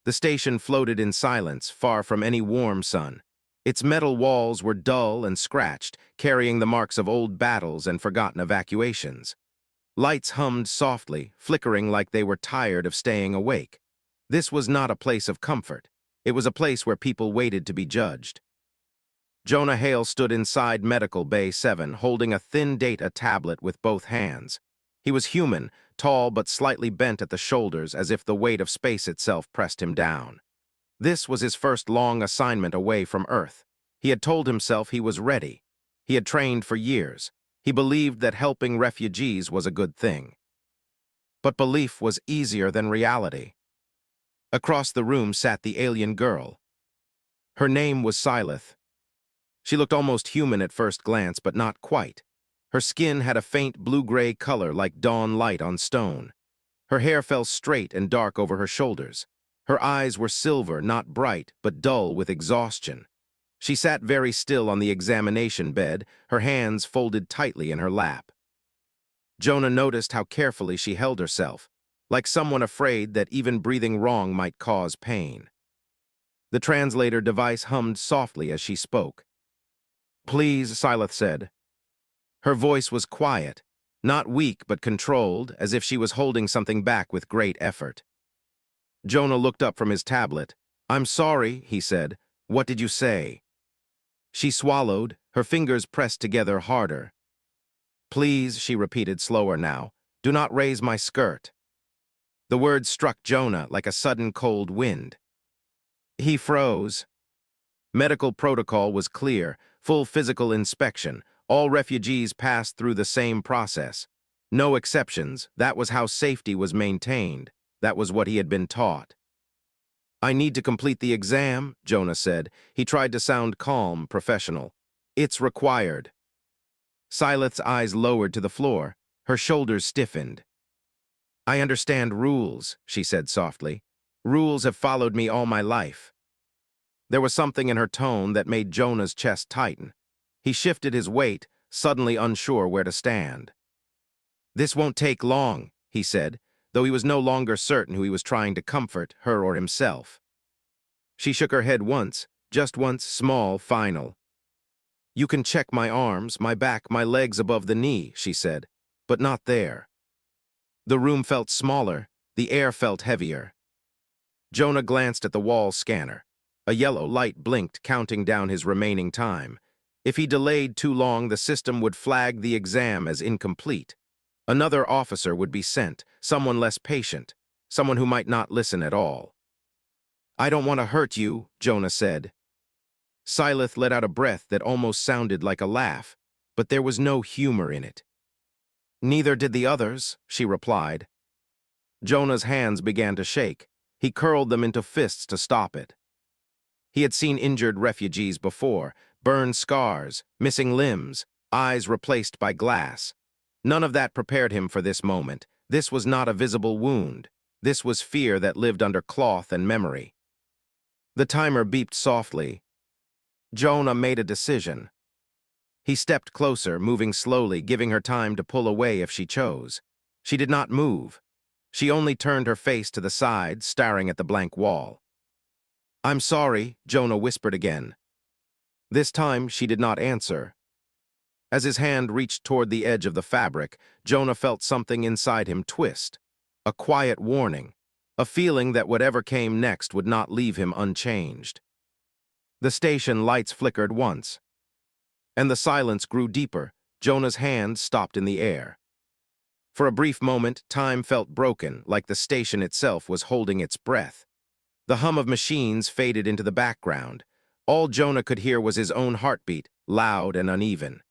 The station floated in silence, far from any warm sun. Its metal walls were dull and scratched, carrying the marks of old battles and forgotten evacuations. Lights hummed softly, flickering like they were tired of staying awake. This was not a place of comfort. It was a place where people waited to be judged. Jonah Hale stood inside Medical Bay 7, holding a thin data tablet with both hands. He was human, tall but slightly bent at the shoulders as if the weight of space itself pressed him down. This was his first long assignment away from Earth. He had told himself he was ready. He had trained for years. He believed that helping refugees was a good thing. But belief was easier than reality. Across the room sat the alien girl. Her name was Syleth. She looked almost human at first glance, but not quite. Her skin had a faint blue-gray color like dawn light on stone. Her hair fell straight and dark over her shoulders. Her eyes were silver, not bright, but dull with exhaustion. She sat very still on the examination bed, her hands folded tightly in her lap. Jonah noticed how carefully she held herself, like someone afraid that even breathing wrong might cause pain. The translator device hummed softly as she spoke. "Please," Syleth said. Her voice was quiet, not weak but controlled, as if she was holding something back with great effort. Jonah looked up from his tablet. "I'm sorry," he said. "What did you say?" She swallowed, her fingers pressed together harder. "Please," she repeated slower now, "do not raise my skirt." The words struck Jonah like a sudden cold wind. He froze. Medical protocol was clear, full physical inspection. All refugees passed through the same process. No exceptions. That was how safety was maintained. That was what he had been taught. "I need to complete the exam," Jonah said. He tried to sound calm, professional. "It's required." Syleth's eyes lowered to the floor. Her shoulders stiffened. "I understand rules," she said softly. "Rules have followed me all my life." There was something in her tone that made Jonah's chest tighten. He shifted his weight, suddenly unsure where to stand. "This won't take long," he said, though he was no longer certain who he was trying to comfort, her or himself. She shook her head once, just once, small, final. "You can check my arms, my back, my legs above the knee," she said, "but not there." The room felt smaller, the air felt heavier. Jonah glanced at the wall scanner. A yellow light blinked, counting down his remaining time. If he delayed too long, the system would flag the exam as incomplete. Another officer would be sent, someone less patient, someone who might not listen at all. "I don't want to hurt you," Jonah said. Syleth let out a breath that almost sounded like a laugh, but there was no humor in it. "Neither did the others," she replied. Jonah's hands began to shake. He curled them into fists to stop it. He had seen injured refugees before, burned scars, missing limbs, eyes replaced by glass. None of that prepared him for this moment. This was not a visible wound. This was fear that lived under cloth and memory. The timer beeped softly. Jonah made a decision. He stepped closer, moving slowly, giving her time to pull away if she chose. She did not move. She only turned her face to the side, staring at the blank wall. "I'm sorry," Jonah whispered again. This time she did not answer. As his hand reached toward the edge of the fabric, Jonah felt something inside him twist. A quiet warning. A feeling that whatever came next would not leave him unchanged. The station lights flickered once. And the silence grew deeper. Jonah's hand stopped in the air. For a brief moment, time felt broken, like the station itself was holding its breath. The hum of machines faded into the background. All Jonah could hear was his own heartbeat, loud and uneven.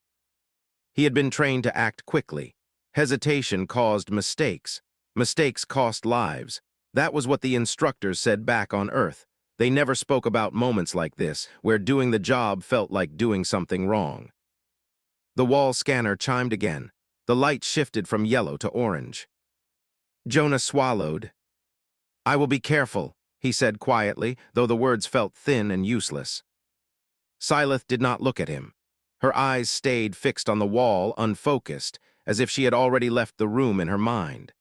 He had been trained to act quickly. Hesitation caused mistakes. Mistakes cost lives. That was what the instructors said back on Earth. They never spoke about moments like this, where doing the job felt like doing something wrong. The wall scanner chimed again. The light shifted from yellow to orange. Jonah swallowed. "I will be careful," he said quietly, though the words felt thin and useless. Syleth did not look at him. Her eyes stayed fixed on the wall, unfocused, as if she had already left the room in her mind.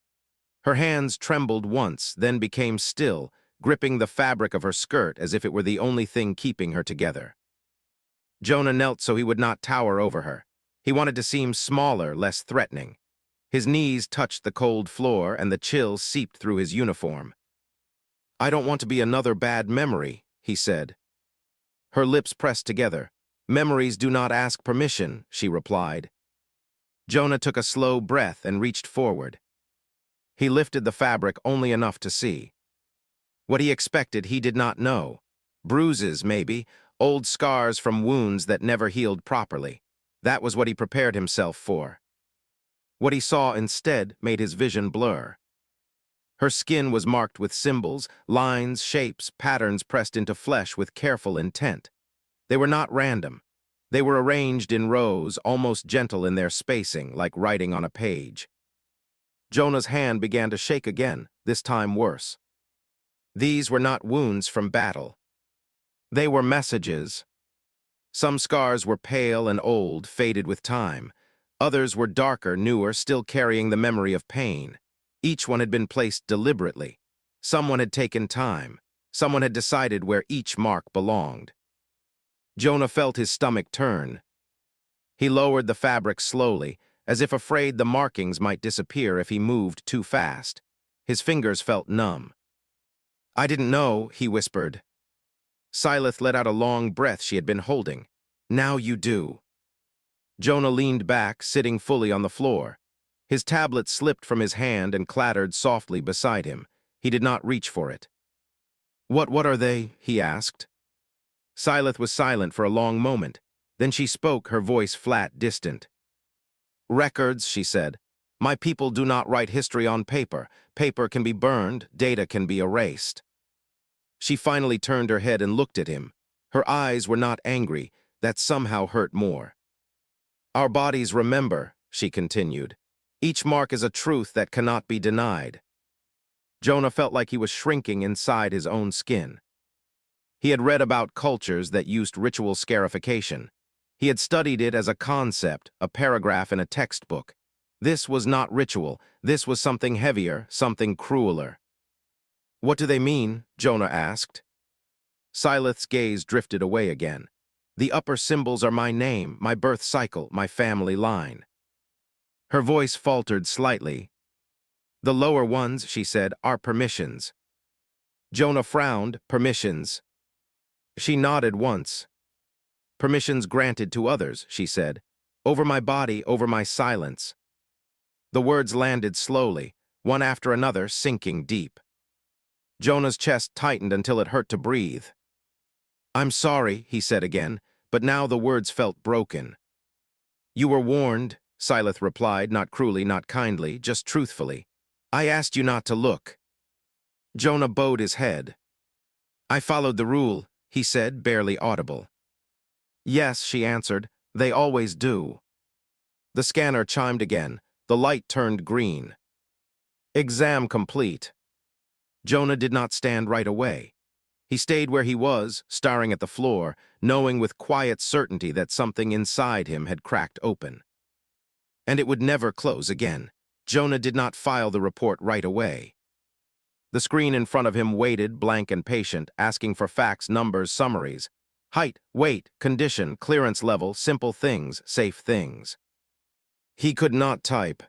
Her hands trembled once, then became still, gripping the fabric of her skirt as if it were the only thing keeping her together. Jonah knelt so he would not tower over her. He wanted to seem smaller, less threatening. His knees touched the cold floor and the chill seeped through his uniform. "I don't want to be another bad memory," he said. Her lips pressed together. "Memories do not ask permission," she replied. Jonah took a slow breath and reached forward. He lifted the fabric only enough to see. What he expected he did not know. Bruises, maybe, old scars from wounds that never healed properly. That was what he prepared himself for. What he saw instead made his vision blur. Her skin was marked with symbols, lines, shapes, patterns pressed into flesh with careful intent. They were not random. They were arranged in rows, almost gentle in their spacing, like writing on a page. Jonah's hand began to shake again, this time worse. These were not wounds from battle. They were messages. Some scars were pale and old, faded with time. Others were darker, newer, still carrying the memory of pain. Each one had been placed deliberately. Someone had taken time. Someone had decided where each mark belonged. Jonah felt his stomach turn. He lowered the fabric slowly, as if afraid the markings might disappear if he moved too fast. His fingers felt numb. "I didn't know," he whispered. Syleth let out a long breath she had been holding. "Now you do." Jonah leaned back, sitting fully on the floor. His tablet slipped from his hand and clattered softly beside him. He did not reach for it. What are they?" he asked. Syleth was silent for a long moment. Then she spoke, her voice flat, distant. "Records," she said. "My people do not write history on paper. Paper can be burned, data can be erased." She finally turned her head and looked at him. Her eyes were not angry. That somehow hurt more. "Our bodies remember," she continued. "Each mark is a truth that cannot be denied." Jonah felt like he was shrinking inside his own skin. He had read about cultures that used ritual scarification. He had studied it as a concept, a paragraph in a textbook. This was not ritual. This was something heavier, something crueler. "What do they mean?" Jonah asked. Syleth's gaze drifted away again. "The upper symbols are my name, my birth cycle, my family line." Her voice faltered slightly. "The lower ones," she said, "are permissions." Jonah frowned. "Permissions?" She nodded once. "Permissions granted to others," she said. "Over my body, over my silence." The words landed slowly, one after another, sinking deep. Jonah's chest tightened until it hurt to breathe. "I'm sorry," he said again, but now the words felt broken. "You were warned," Syleth replied, not cruelly, not kindly, just truthfully. "I asked you not to look." Jonah bowed his head. "I followed the rule," he said, barely audible. "Yes," she answered, "they always do." The scanner chimed again. The light turned green. "Exam complete." Jonah did not stand right away. He stayed where he was, staring at the floor, knowing with quiet certainty that something inside him had cracked open. And it would never close again. Jonah did not file the report right away. The screen in front of him waited, blank and patient, asking for facts, numbers, summaries. Height, weight, condition, clearance level, simple things, safe things. He could not type.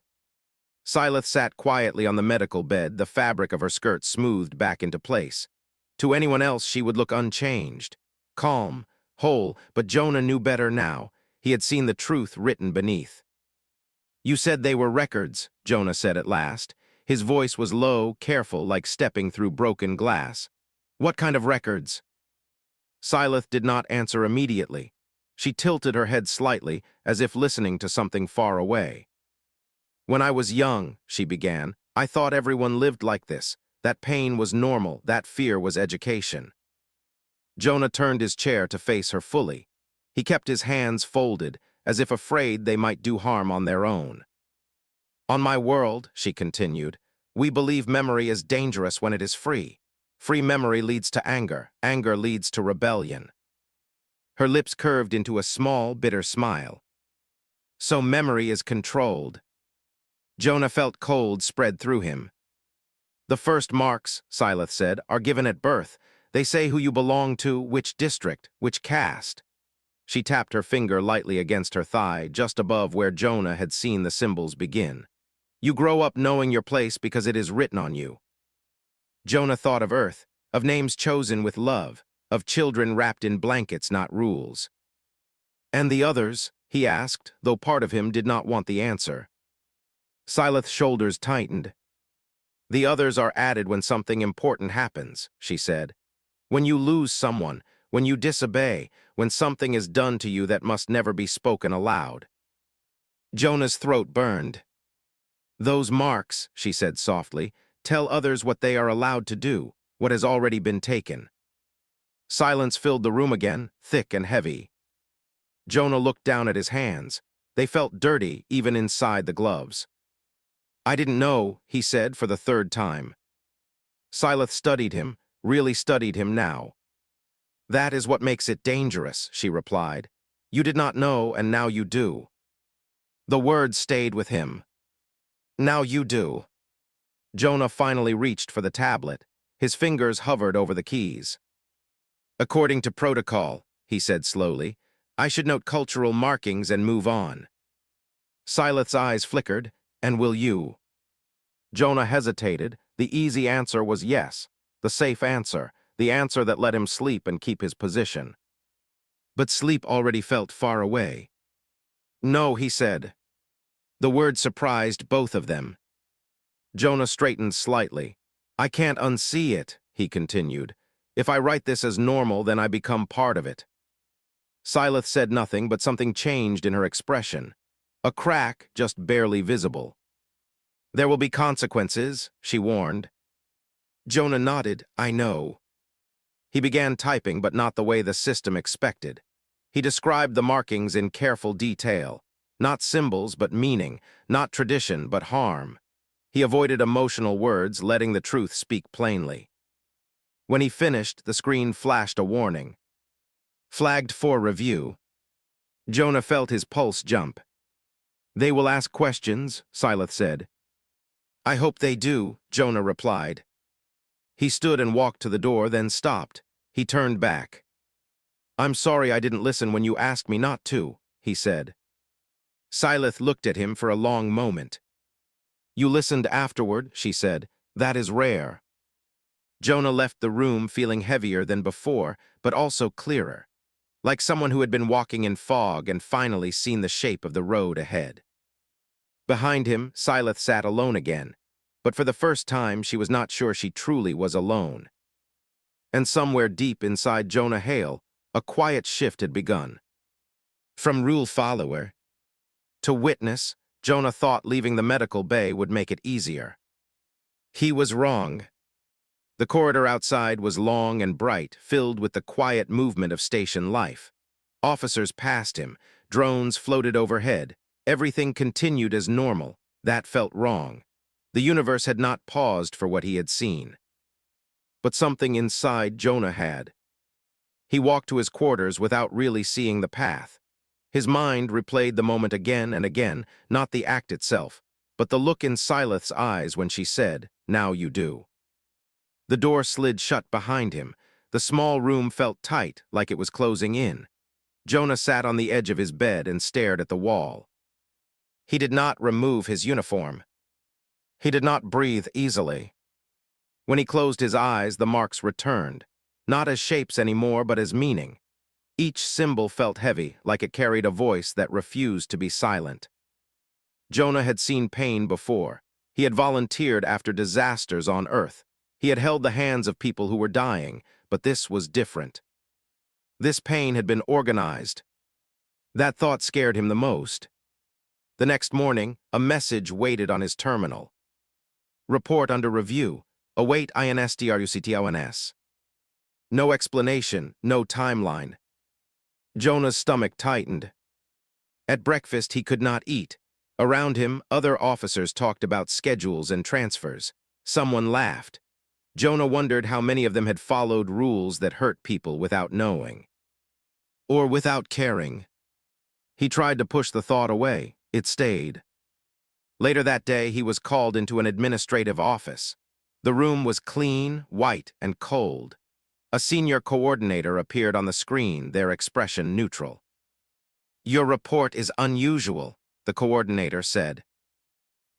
Syleth sat quietly on the medical bed, the fabric of her skirt smoothed back into place. To anyone else, she would look unchanged, calm, whole, but Jonah knew better now. He had seen the truth written beneath. "You said they were records," Jonah said at last. His voice was low, careful, like stepping through broken glass. "What kind of records?" Syleth did not answer immediately. She tilted her head slightly, as if listening to something far away. "When I was young," she began, "I thought everyone lived like this. That pain was normal, that fear was education." Jonah turned his chair to face her fully. He kept his hands folded, as if afraid they might do harm on their own. "On my world," she continued, "we believe memory is dangerous when it is free. Free memory leads to anger. Anger leads to rebellion." Her lips curved into a small, bitter smile. "So memory is controlled." Jonah felt cold spread through him. The first marks, Sileth said, are given at birth. They say who you belong to, which district, which caste. She tapped her finger lightly against her thigh, just above where Jonah had seen the symbols begin. You grow up knowing your place because it is written on you. Jonah thought of Earth, of names chosen with love, of children wrapped in blankets, not rules. And the others, he asked, though part of him did not want the answer. Sileth's shoulders tightened. The others are added when something important happens, she said. When you lose someone, when you disobey, when something is done to you that must never be spoken aloud. Jonah's throat burned. Those marks, she said softly, tell others what they are allowed to do, what has already been taken. Silence filled the room again, thick and heavy. Jonah looked down at his hands. They felt dirty, even inside the gloves. I didn't know, he said for the third time. Sileth studied him, really studied him now. That is what makes it dangerous, she replied. You did not know, and now you do. The words stayed with him. Now you do. Jonah finally reached for the tablet. His fingers hovered over the keys. According to protocol, he said slowly, I should note cultural markings and move on. Sileth's eyes flickered. And will you? Jonah hesitated. The easy answer was yes, the safe answer, the answer that let him sleep and keep his position. But sleep already felt far away. No, he said. The word surprised both of them. Jonah straightened slightly. I can't unsee it, he continued. If I write this as normal, then I become part of it. Sileth said nothing, but something changed in her expression. A crack, just barely visible. There will be consequences, she warned. Jonah nodded, I know. He began typing, but not the way the system expected. He described the markings in careful detail. Not symbols, but meaning. Not tradition, but harm. He avoided emotional words, letting the truth speak plainly. When he finished, the screen flashed a warning. Flagged for review. Jonah felt his pulse jump. They will ask questions, Sileth said. I hope they do, Jonah replied. He stood and walked to the door, then stopped. He turned back. I'm sorry I didn't listen when you asked me not to, he said. Sileth looked at him for a long moment. You listened afterward, she said. That is rare. Jonah left the room feeling heavier than before, but also clearer. Like someone who had been walking in fog and finally seen the shape of the road ahead. Behind him, Sileth sat alone again, but for the first time she was not sure she truly was alone. And somewhere deep inside Jonah Hale, a quiet shift had begun. From rule follower to witness, Jonah thought leaving the medical bay would make it easier. He was wrong. The corridor outside was long and bright, filled with the quiet movement of station life. Officers passed him, drones floated overhead. Everything continued as normal. That felt wrong. The universe had not paused for what he had seen. But something inside Jonah had. He walked to his quarters without really seeing the path. His mind replayed the moment again and again, not the act itself, but the look in Sileth's eyes when she said, "Now you do." The door slid shut behind him. The small room felt tight, like it was closing in. Jonah sat on the edge of his bed and stared at the wall. He did not remove his uniform. He did not breathe easily. When he closed his eyes, the marks returned, not as shapes anymore, but as meaning. Each symbol felt heavy, like it carried a voice that refused to be silent. Jonah had seen pain before. He had volunteered after disasters on Earth. He had held the hands of people who were dying, but this was different. This pain had been organized. That thought scared him the most. The next morning, a message waited on his terminal. Report under review. Await INSTRUCTONS. No explanation, no timeline. Jonah's stomach tightened. At breakfast, he could not eat. Around him, other officers talked about schedules and transfers. Someone laughed. Jonah wondered how many of them had followed rules that hurt people without knowing. Or without caring. He tried to push the thought away. It stayed. Later that day, he was called into an administrative office. The room was clean, white, and cold. A senior coordinator appeared on the screen, their expression neutral. "Your report is unusual," the coordinator said.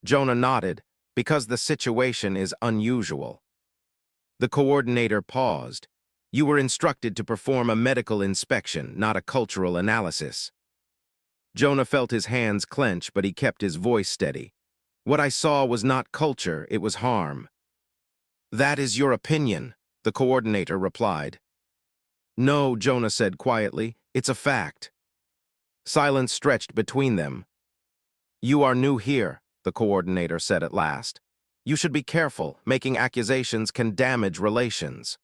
Jonah nodded, "Because the situation is unusual." The coordinator paused. "You were instructed to perform a medical inspection, not a cultural analysis." Jonah felt his hands clench, but he kept his voice steady. "What I saw was not culture, it was harm." "That is your opinion," the coordinator replied. "No," Jonah said quietly, "it's a fact." Silence stretched between them. "You are new here," the coordinator said at last. "You should be careful. Making accusations can damage relations."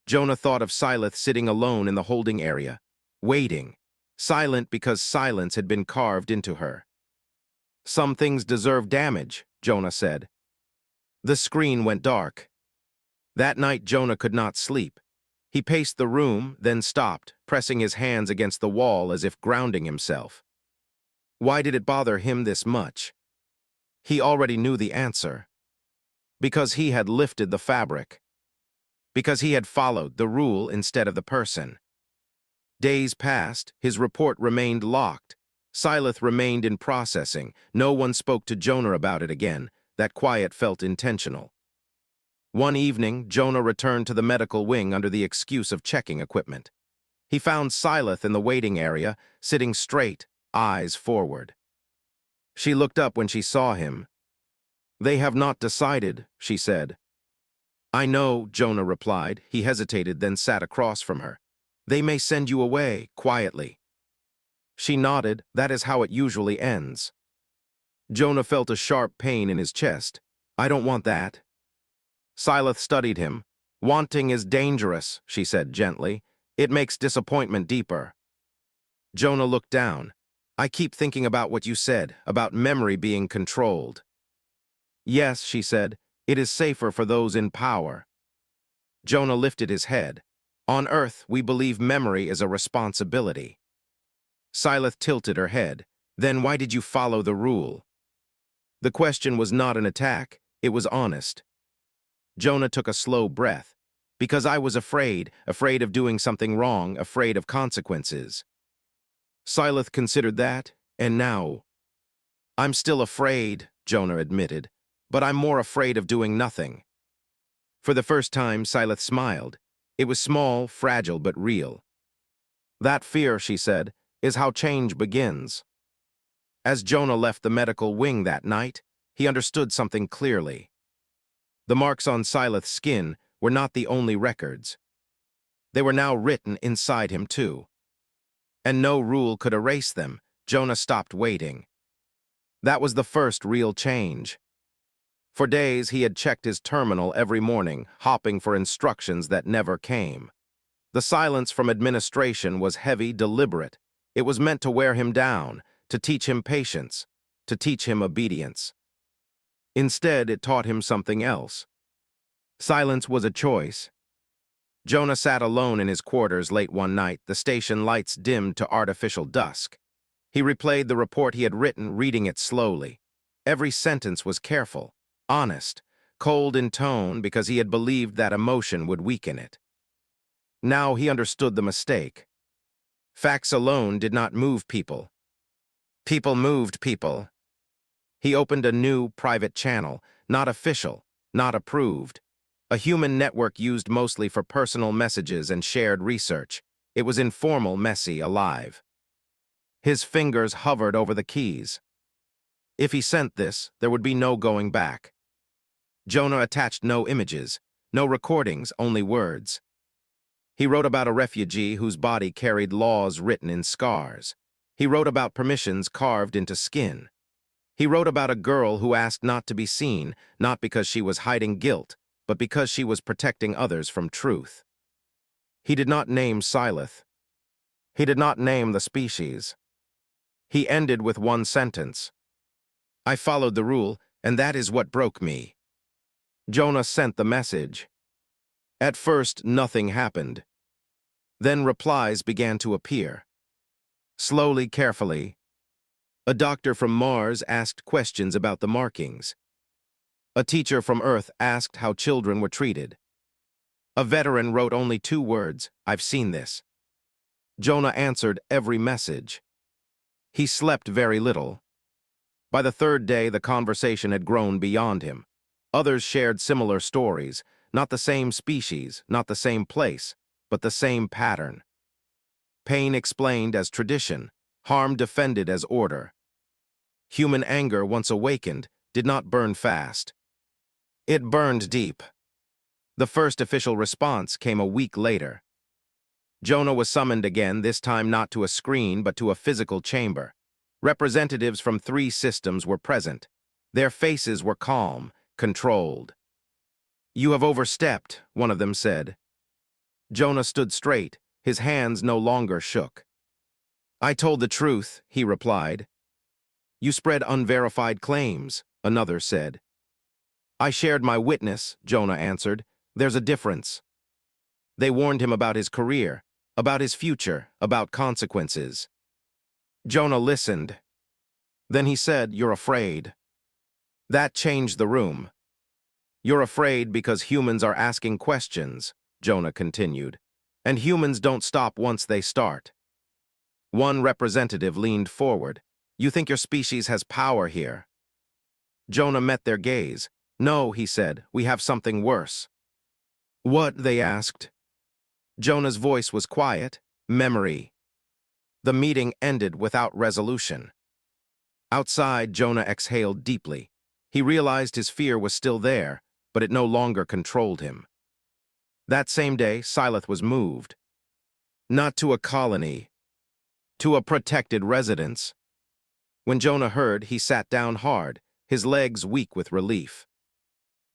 Jonah thought of Silith sitting alone in the holding area, waiting, silent because silence had been carved into her. "Some things deserve damage," Jonah said. The screen went dark. That night Jonah could not sleep. He paced the room, then stopped, pressing his hands against the wall as if grounding himself. Why did it bother him this much? He already knew the answer. Because he had lifted the fabric. Because he had followed the rule instead of the person. Days passed, his report remained locked. Silith remained in processing. No one spoke to Jonah about it again. That quiet felt intentional. One evening, Jonah returned to the medical wing under the excuse of checking equipment. He found Silith in the waiting area, sitting straight, eyes forward. She looked up when she saw him. "They have not decided," she said. "I know," Jonah replied. He hesitated, then sat across from her. "They may send you away, quietly." She nodded. "That is how it usually ends." Jonah felt a sharp pain in his chest. "I don't want that." Silith studied him. "Wanting is dangerous," she said gently. "It makes disappointment deeper." Jonah looked down. "I keep thinking about what you said, about memory being controlled." "Yes," she said, "it is safer for those in power." Jonah lifted his head. "On Earth, we believe memory is a responsibility." Silith tilted her head. "Then why did you follow the rule?" The question was not an attack, it was honest. Jonah took a slow breath. "Because I was afraid of doing something wrong, afraid of consequences." Silith considered that, and now. "I'm still afraid," Jonah admitted, "but I'm more afraid of doing nothing." For the first time, Silith smiled. It was small, fragile, but real. "That fear," she said, "is how change begins." As Jonah left the medical wing that night, he understood something clearly. The marks on Silith's skin were not the only records. They were now written inside him, too. And no rule could erase them. Jonah stopped waiting. That was the first real change. For days, he had checked his terminal every morning, hopping for instructions that never came. The silence from administration was heavy, deliberate. It was meant to wear him down, to teach him patience, to teach him obedience. Instead, it taught him something else. Silence was a choice. Jonah sat alone in his quarters late one night, the station lights dimmed to artificial dusk. He replayed the report he had written, reading it slowly. Every sentence was careful, honest, cold in tone because he had believed that emotion would weaken it. Now he understood the mistake. Facts alone did not move people. People moved people. He opened a new, private channel, not official, not approved. A human network used mostly for personal messages and shared research. It was informal, messy, alive. His fingers hovered over the keys. If he sent this, there would be no going back. Jonah attached no images, no recordings, only words. He wrote about a refugee whose body carried laws written in scars. He wrote about permissions carved into skin. He wrote about a girl who asked not to be seen, not because she was hiding guilt, but because she was protecting others from truth. He did not name Silith. He did not name the species. He ended with one sentence. "I followed the rule, and that is what broke me." Jonah sent the message. At first, nothing happened. Then replies began to appear. Slowly, carefully. A doctor from Mars asked questions about the markings. A teacher from Earth asked how children were treated. A veteran wrote only 2 words, "I've seen this." Jonah answered every message. He slept very little. By the 3rd day, the conversation had grown beyond him. Others shared similar stories, not the same species, not the same place, but the same pattern. Pain explained as tradition, harm defended as order. Human anger, once awakened, did not burn fast. It burned deep. The first official response came a week later. Jonah was summoned again, this time not to a screen but to a physical chamber. Representatives from 3 systems were present. Their faces were calm, controlled. "You have overstepped," one of them said. Jonah stood straight, his hands no longer shook. "I told the truth," he replied. "You spread unverified claims," another said. "I shared my witness," Jonah answered. "There's a difference." They warned him about his career, about his future, about consequences. Jonah listened. Then he said, "You're afraid." That changed the room. "You're afraid because humans are asking questions," Jonah continued. "And humans don't stop once they start." One representative leaned forward. "You think your species has power here?" Jonah met their gaze. "No," he said, "we have something worse." "What?" they asked. Jonah's voice was quiet. "Memory." The meeting ended without resolution. Outside, Jonah exhaled deeply. He realized his fear was still there, but it no longer controlled him. That same day, Syleth was moved. Not to a colony, to a protected residence. When Jonah heard, he sat down hard, his legs weak with relief.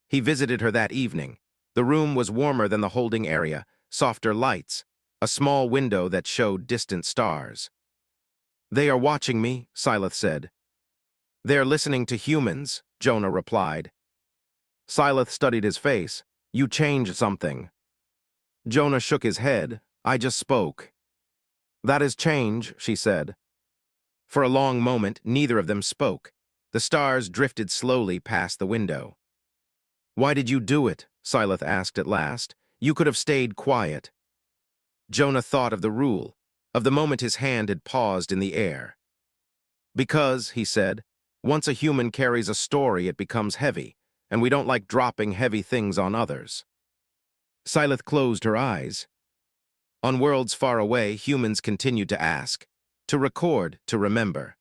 He visited her that evening. The room was warmer than the holding area, softer lights, a small window that showed distant stars. "They are watching me," Syleth said. "They're listening to humans," Jonah replied. Syleth studied his face. "You changed something." Jonah shook his head. "I just spoke." "That is change," she said. For a long moment, neither of them spoke. The stars drifted slowly past the window. "Why did you do it?" Syleth asked at last. "You could have stayed quiet." Jonah thought of the rule, of the moment his hand had paused in the air. "Because," he said, "once a human carries a story, it becomes heavy, and we don't like dropping heavy things on others." Syleth closed her eyes. On worlds far away, humans continued to ask, to record, to remember.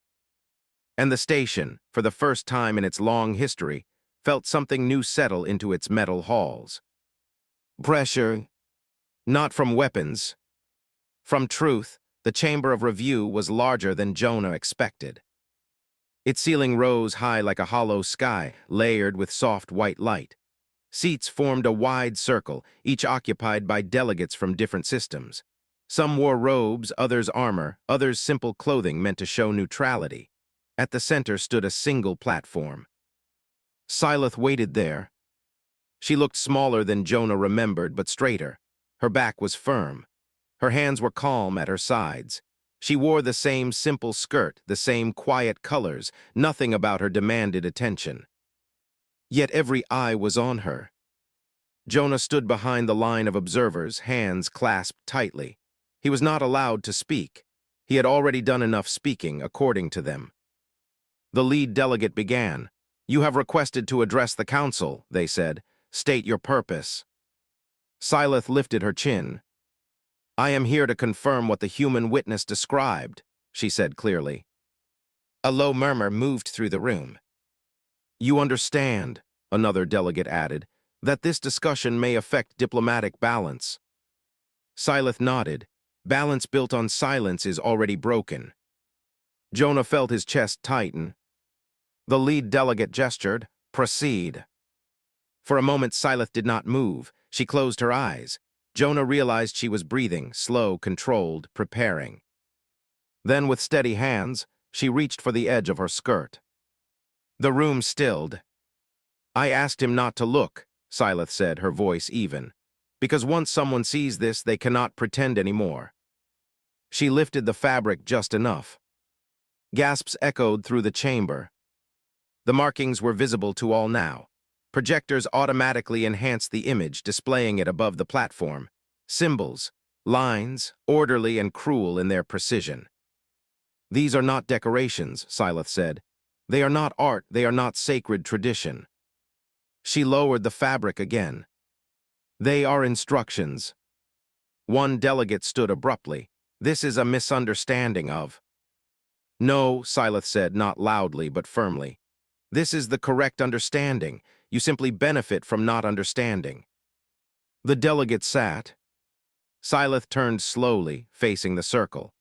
And the station, for the first time in its long history, felt something new settle into its metal halls. Pressure, not from weapons. From truth, the chamber of review was larger than Jonah expected. Its ceiling rose high like a hollow sky, layered with soft white light. Seats formed a wide circle, each occupied by delegates from different systems. Some wore robes, others armor, others simple clothing meant to show neutrality. At the center stood a single platform. Syleth waited there. She looked smaller than Jonah remembered, but straighter. Her back was firm. Her hands were calm at her sides. She wore the same simple skirt, the same quiet colors. Nothing about her demanded attention. Yet every eye was on her. Jonah stood behind the line of observers, hands clasped tightly. He was not allowed to speak. He had already done enough speaking, according to them. The lead delegate began. "You have requested to address the council," they said. "State your purpose." Syleth lifted her chin. "I am here to confirm what the human witness described," she said clearly. A low murmur moved through the room. "You understand," another delegate added, "that this discussion may affect diplomatic balance." Syleth nodded. Balance built on silence is already broken. Jonah felt his chest tighten. The lead delegate gestured. "Proceed." For a moment, Syleth did not move. She closed her eyes. Jonah realized she was breathing, slow, controlled, preparing. Then, with steady hands, she reached for the edge of her skirt. The room stilled. "I asked him not to look," Syleth said, her voice even. "Because once someone sees this, they cannot pretend anymore." She lifted the fabric just enough. Gasps echoed through the chamber. The markings were visible to all now. Projectors automatically enhanced the image, displaying it above the platform. Symbols, lines, orderly and cruel in their precision. "These are not decorations," Syleth said. "They are not art, they are not sacred tradition." She lowered the fabric again. "They are instructions." One delegate stood abruptly. "This is a misunderstanding of—" "No," Syleth said, not loudly but firmly. "This is the correct understanding. You simply benefit from not understanding." The delegate sat. Syleth turned slowly, facing the circle.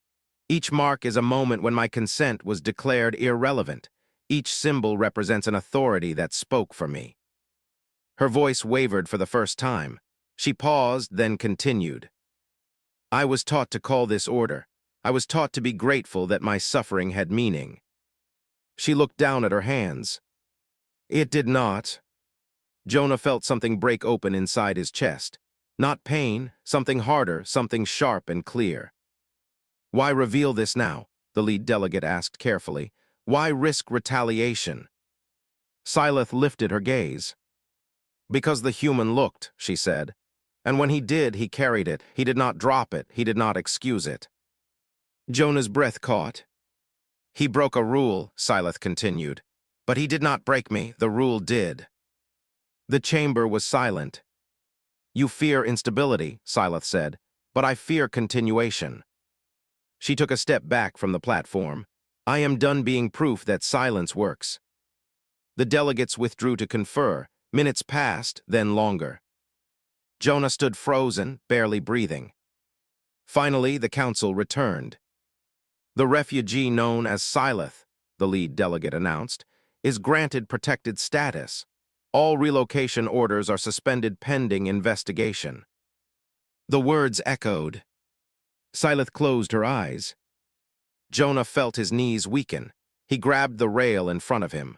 "Each mark is a moment when my consent was declared irrelevant. Each symbol represents an authority that spoke for me." Her voice wavered for the first time. She paused, then continued. "I was taught to call this order. I was taught to be grateful that my suffering had meaning." She looked down at her hands. It did not. Jonah felt something break open inside his chest. Not pain, something harder, something sharp and clear. "Why reveal this now?" the lead delegate asked carefully. "Why risk retaliation?" Syleth lifted her gaze. "Because the human looked," she said. "And when he did, he carried it. He did not drop it. He did not excuse it." Jonah's breath caught. "He broke a rule," Syleth continued. "But he did not break me. The rule did." The chamber was silent. "You fear instability," Syleth said, "but I fear continuation." She took a step back from the platform. "I am done being proof that silence works." The delegates withdrew to confer. Minutes passed, then longer. Jonah stood frozen, barely breathing. Finally, the council returned. "The refugee known as Syleth," the lead delegate announced, "is granted protected status. All relocation orders are suspended pending investigation." The words echoed. Syleth closed her eyes. Jonah felt his knees weaken. He grabbed the rail in front of him.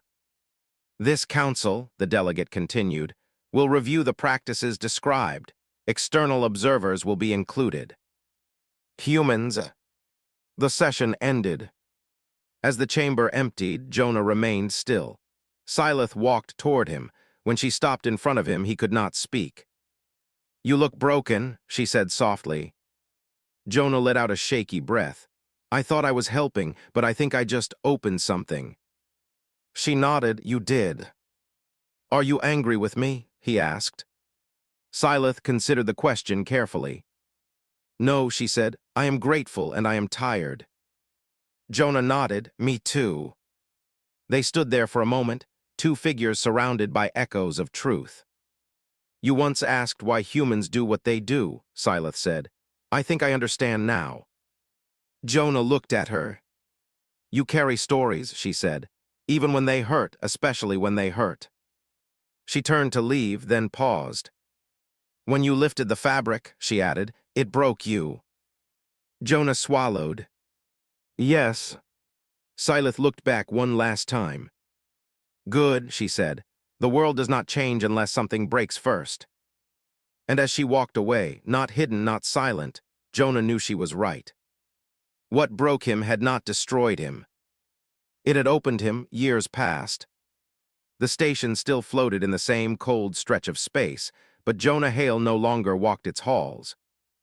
"This council," the delegate continued, "will review the practices described. External observers will be included." Humans. The session ended. As the chamber emptied, Jonah remained still. Syleth walked toward him. When she stopped in front of him, he could not speak. "You look broken," she said softly. Jonah let out a shaky breath. "I thought I was helping, but I think I just opened something." She nodded. "You did." "Are you angry with me?" he asked. Syleth considered the question carefully. "No," she said. "I am grateful and I am tired." Jonah nodded. "Me too." They stood there for a moment, two figures surrounded by echoes of truth. "You once asked why humans do what they do," Syleth said. "I think I understand now." Jonah looked at her. "You carry stories," she said, "even when they hurt, especially when they hurt." She turned to leave, then paused. "When you lifted the fabric," she added, "it broke you." Jonah swallowed. "Yes." Syleth looked back one last time. "Good," she said. "The world does not change unless something breaks first." And as she walked away, not hidden, not silent, Jonah knew she was right. What broke him had not destroyed him. It had opened him, years past. The station still floated in the same cold stretch of space, but Jonah Hale no longer walked its halls.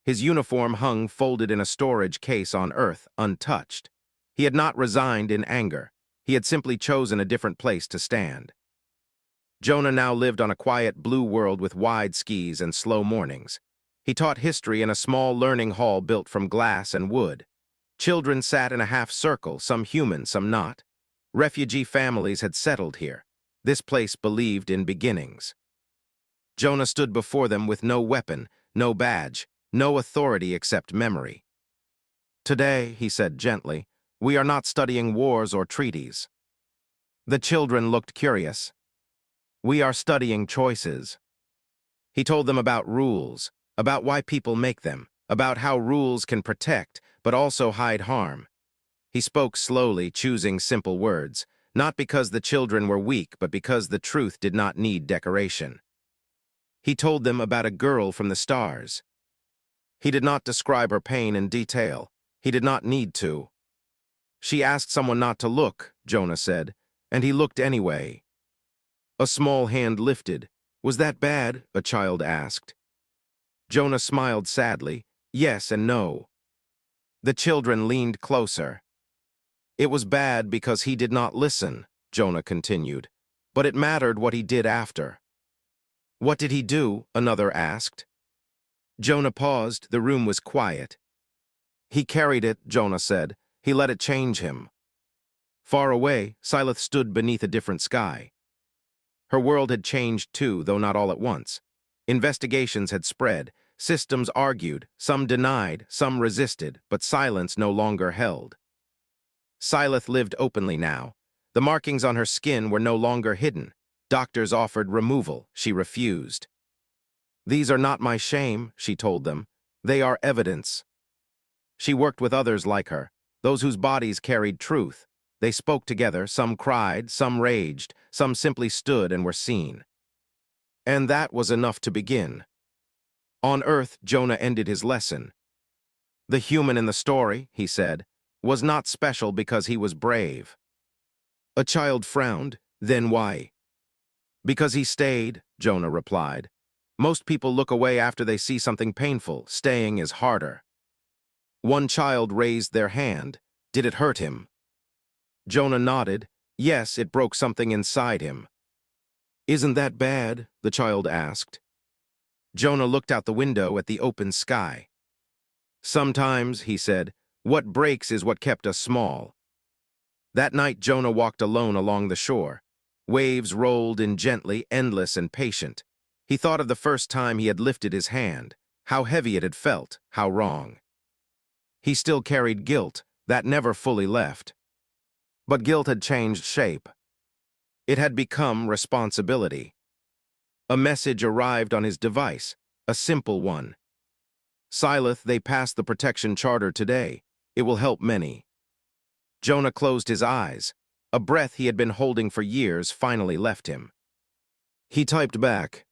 His uniform hung folded in a storage case on Earth, untouched. He had not resigned in anger. He had simply chosen a different place to stand. Jonah now lived on a quiet blue world with wide skis and slow mornings. He taught history in a small learning hall built from glass and wood. Children sat in a half circle, some human, some not. Refugee families had settled here. This place believed in beginnings. Jonah stood before them with no weapon, no badge, no authority except memory. "Today," he said gently, "we are not studying wars or treaties." The children looked curious. "We are studying choices." He told them about rules, about why people make them, about how rules can protect, but also hide harm. He spoke slowly, choosing simple words, not because the children were weak, but because the truth did not need decoration. He told them about a girl from the stars. He did not describe her pain in detail. He did not need to. "She asked someone not to look," Jonah said, "and he looked anyway." A small hand lifted. Was that bad? A child asked. Jonah smiled sadly. Yes and no. The children leaned closer. It was bad because he did not listen, Jonah continued. But it mattered what he did after. What did he do? Another asked. Jonah paused. The room was quiet. He carried it, Jonah said. He let it change him. Far away, Scylla stood beneath a different sky. Her world had changed too, though not all at once. Investigations had spread, systems argued, some denied, some resisted, but silence no longer held. Scylla lived openly now. The markings on her skin were no longer hidden. Doctors offered removal. She refused. These are not my shame, she told them. They are evidence. She worked with others like her, those whose bodies carried truth. They spoke together, some cried, some raged, some simply stood and were seen. And that was enough to begin. On Earth, Jonah ended his lesson. The human in the story, he said, was not special because he was brave. A child frowned. Then why? Because he stayed, Jonah replied. Most people look away after they see something painful. Staying is harder. One child raised their hand. Did it hurt him? Jonah nodded. Yes, it broke something inside him. Isn't that bad? The child asked. Jonah looked out the window at the open sky. Sometimes, he said, what breaks is what kept us small. That night Jonah walked alone along the shore. Waves rolled in gently, endless and patient. He thought of the first time he had lifted his hand, how heavy it had felt, how wrong. He still carried guilt, that never fully left. But guilt had changed shape. It had become responsibility. A message arrived on his device, a simple one. Scylla, they passed the protection charter today. It will help many. Jonah closed his eyes. A breath he had been holding for years finally left him. He typed back,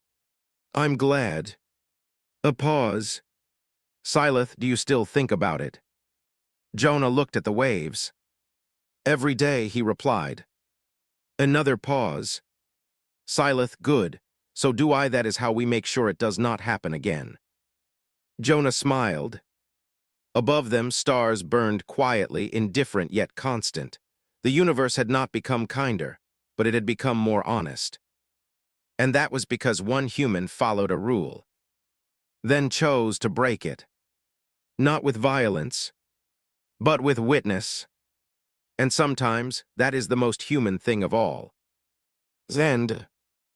I'm glad. A pause. Scylla, do you still think about it? Jonah looked at the waves. Every day, he replied. Another pause. Scylla, good. So do I. That is how we make sure it does not happen again. Jonah smiled. Above them, stars burned quietly, indifferent yet constant. The universe had not become kinder, but it had become more honest. And that was because one human followed a rule, then chose to break it. Not with violence, but with witness. And sometimes, that is the most human thing of all. Zend.